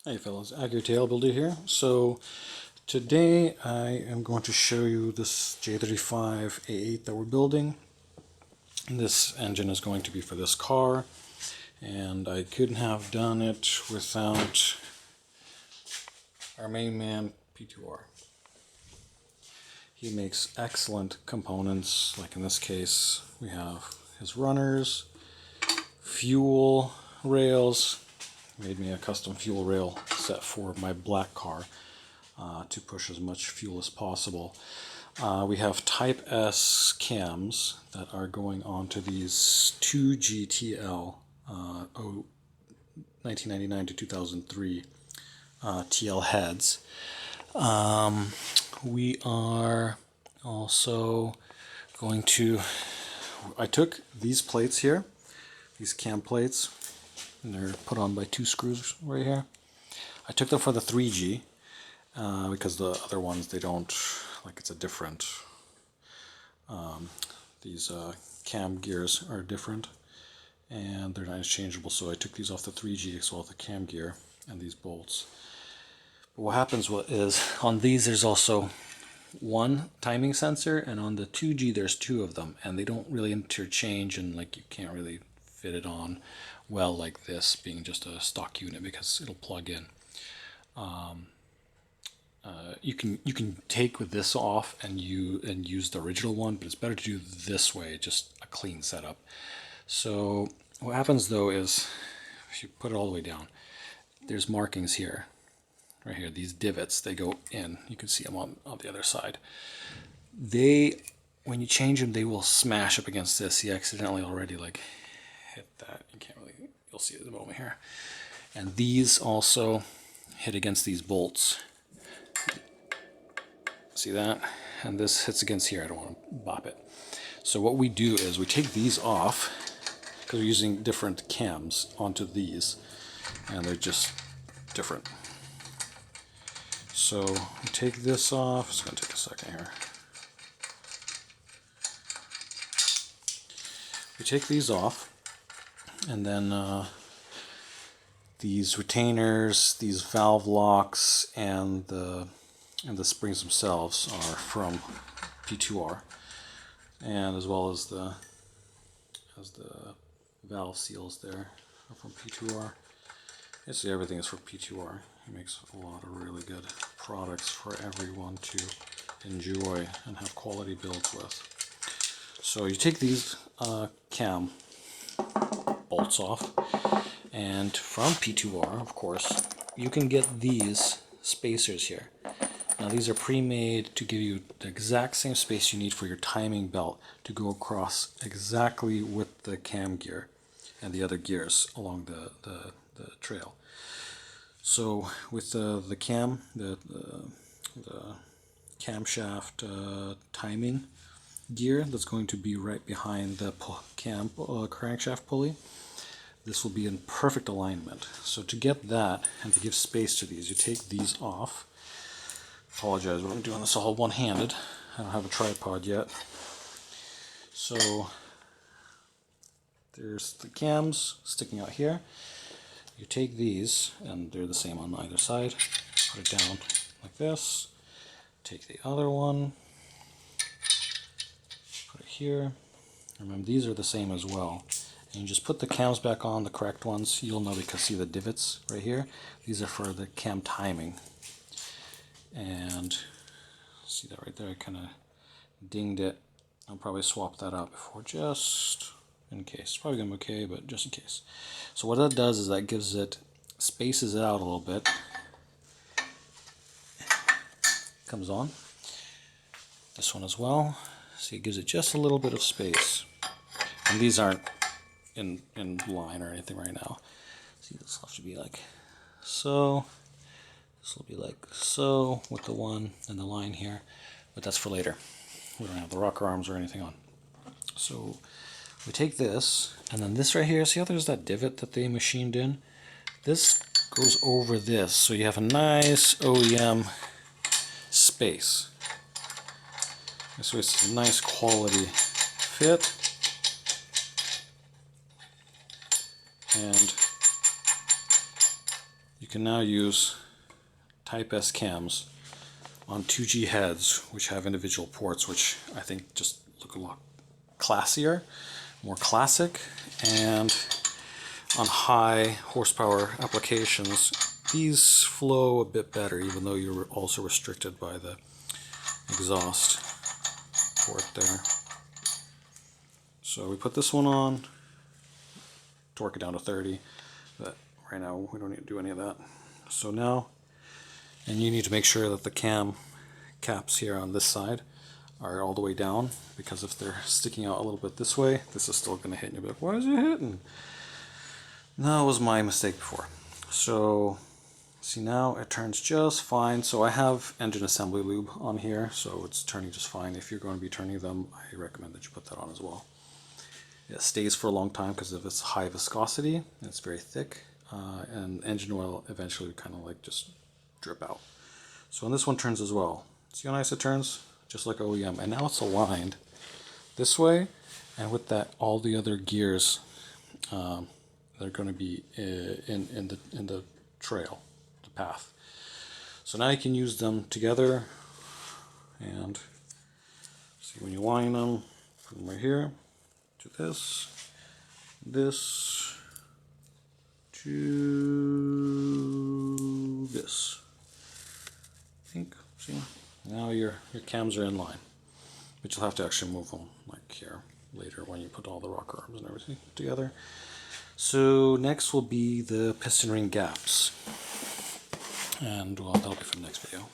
Hey fellas, Acura Tail Builder here. So today I am going to show you this J35 A8 that we're building. This engine is going to be for this car, and I couldn't have done it without our main man P2R. He makes excellent components, like in this case we have his runners, fuel rails. Made me a custom fuel rail set for my black car to push as much fuel as possible. We have Type S cams that are going onto these 2 GTL 1999 to 2003 TL heads. We are also going to, I took these plates here, these cam plates, and they're put on by 2 screws right here. I took them for the 3G because the other ones, they don't, like, it's a different, these cam gears are different and they're not interchangeable, so I took these off the 3G as well as the cam gear and these bolts. But what happens is on these there's also one timing sensor, and on the 2G there's 2 of them, and they don't really interchange, and like you can't really fit it on well like this being just a stock unit because it'll plug in. You can take with this off and use the original one, but it's better to do this way, just a clean setup. So what happens though is if you put it all the way down, there's markings here, right here, these divots, they go in. You can see them on the other side. When you change them, they will smash up against this. He accidentally already like hit that. You can't really, you'll see it in a moment here. And these also hit against these bolts. See that? And this hits against here. I don't want to bop it. So what we do is we take these off, because we're using different cams onto these, and they're just different. So we take this off. It's going to take a second here. We take these off, and then these retainers, these valve locks, and the springs themselves are from P2R, and as well as the valve seals there are from P2R. Basically everything is from P2R. He makes a lot of really good products for everyone to enjoy and have quality builds with. So you take these cam bolts off, and from P2R, of course, you can get these spacers here. Now these are pre-made to give you the exact same space you need for your timing belt to go across exactly with the cam gear and the other gears along the trail. So with the camshaft timing gear that's going to be right behind the crankshaft pulley, this will be in perfect alignment. So to get that and to give space to these, you take these off. Apologize, but I'm doing this all one-handed. I don't have a tripod yet. So there's the cams sticking out here. You take these, and they're the same on either side, put it down like this, take the other one, put it here. Remember, these are the same as well. And you just put the cams back on, the correct ones. You'll know because see the divots right here? These are for the cam timing. And see that right there, I kind of dinged it. I'll probably swap that out before, just in case. It's probably going to be okay, but just in case. So what that does is that gives it, spaces it out a little bit. Comes on. This one as well. See, it gives it just a little bit of space. And these aren't in line or anything right now. See, this will have to be like so. This will be like so with the one and the line here, but that's for later. We don't have the rocker arms or anything on. So we take this, and then this right here, see how there's that divot that they machined in? This goes over this, so you have a nice OEM space. So it's a nice quality fit. And you can now use Type S cams on 2G heads, which have individual ports, which I think just look a lot classier, more classic, and on high horsepower applications, these flow a bit better, even though you're also restricted by the exhaust port there. So we put this one on, torque it down to 30, but right now we don't need to do any of that. So now, and you need to make sure that the cam caps here on this side are all the way down, because if they're sticking out a little bit this way, this is still going to hit you. But why is it hitting? That was my mistake before. So see, now it turns just fine. So I have engine assembly lube on here, so it's turning just fine. If you're going to be turning them, I recommend that you put that on as well. It stays for a long time because of its high viscosity, and it's very thick, and engine oil eventually kind of like just drip out. So when this one turns as well, see how nice it turns? Just like OEM. And now it's aligned this way, and with that, all the other gears they're going to be in the trail, the path. So now you can use them together, and see, when you line them from right here to this to this. I think, see, now your cams are in line, but you'll have to actually move them like here later when you put all the rocker arms and everything together. So next will be the piston ring gaps, and well, that'll be for the next video.